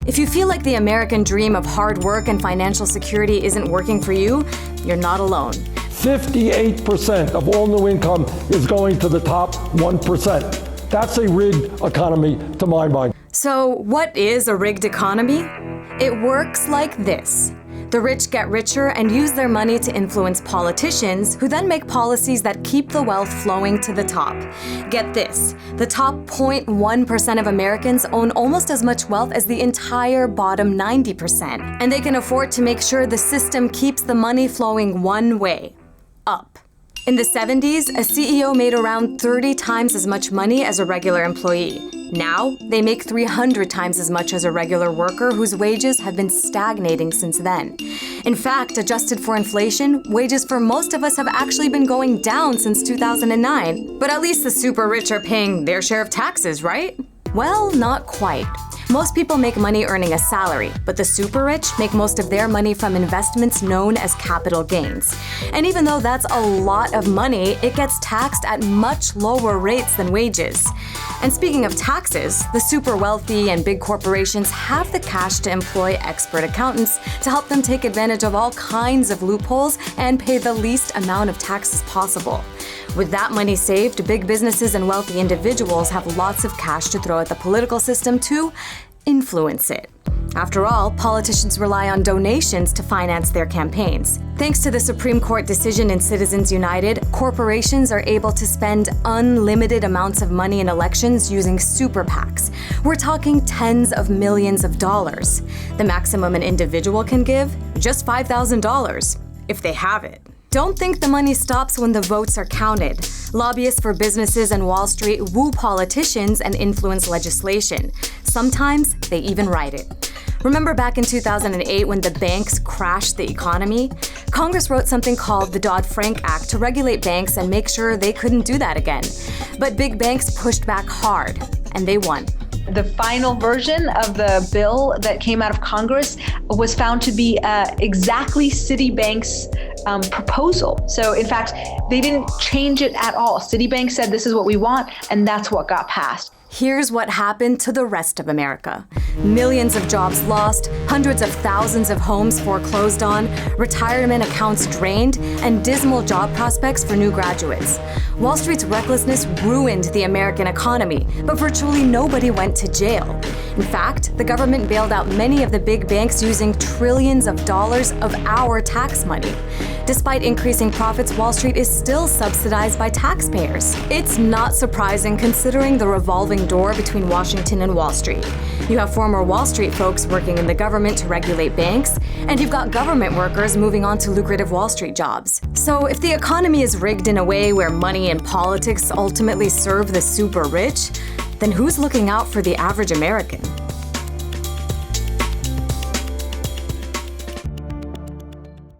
If you feel like the American dream of hard work and financial security isn't working for you, you're not alone. 58% of all new income is going to the top 1%. That's a rigged economy to my mind. So what is a rigged economy? It works like this. The rich get richer and use their money to influence politicians who then make policies that keep the wealth flowing to the top. Get this, the top 0.1% of Americans own almost as much wealth as the entire bottom 90%, and they can afford to make sure the system keeps the money flowing one way, up. In the 70s, a CEO made around 30 times as much money as a regular employee. Now, they make 300 times as much as a regular worker whose wages have been stagnating since then. In fact, adjusted for inflation, wages for most of us have actually been going down since 2009. But at least the super rich are paying their share of taxes, right? Well, not quite. Most people make money earning a salary, but the super rich make most of their money from investments known as capital gains. And even though that's a lot of money, it gets taxed at much lower rates than wages. And speaking of taxes, the super wealthy and big corporations have the cash to employ expert accountants to help them take advantage of all kinds of loopholes and pay the least amount of taxes possible. With that money saved, big businesses and wealthy individuals have lots of cash to throw at the political system to influence it. After all, politicians rely on donations to finance their campaigns. Thanks to the Supreme Court decision in Citizens United, corporations are able to spend unlimited amounts of money in elections using super PACs. We're talking tens of millions of dollars. The maximum an individual can give? Just $5,000, if they have it. Don't think the money stops when the votes are counted. Lobbyists for businesses and Wall Street woo politicians and influence legislation. Sometimes they even write it. Remember back in 2008 when the banks crashed the economy? Congress wrote something called the Dodd-Frank Act to regulate banks and make sure they couldn't do that again. But big banks pushed back hard, and they won. The final version of the bill that came out of Congress was found to be exactly Citibank's proposal. So in fact, they didn't change it at all. Citibank said this is what we want, and that's what got passed. Here's what happened to the rest of America. Millions of jobs lost, hundreds of thousands of homes foreclosed on, retirement accounts drained, and dismal job prospects for new graduates. Wall Street's recklessness ruined the American economy, but virtually nobody went to jail. In fact, the government bailed out many of the big banks using trillions of dollars of our tax money. Despite increasing profits, Wall Street is still subsidized by taxpayers. It's not surprising considering the revolving door between Washington and Wall Street. You have former Wall Street folks working in the government to regulate banks, and you've got government workers moving on to lucrative Wall Street jobs. So if the economy is rigged in a way where money and politics ultimately serve the super rich, then who's looking out for the average American?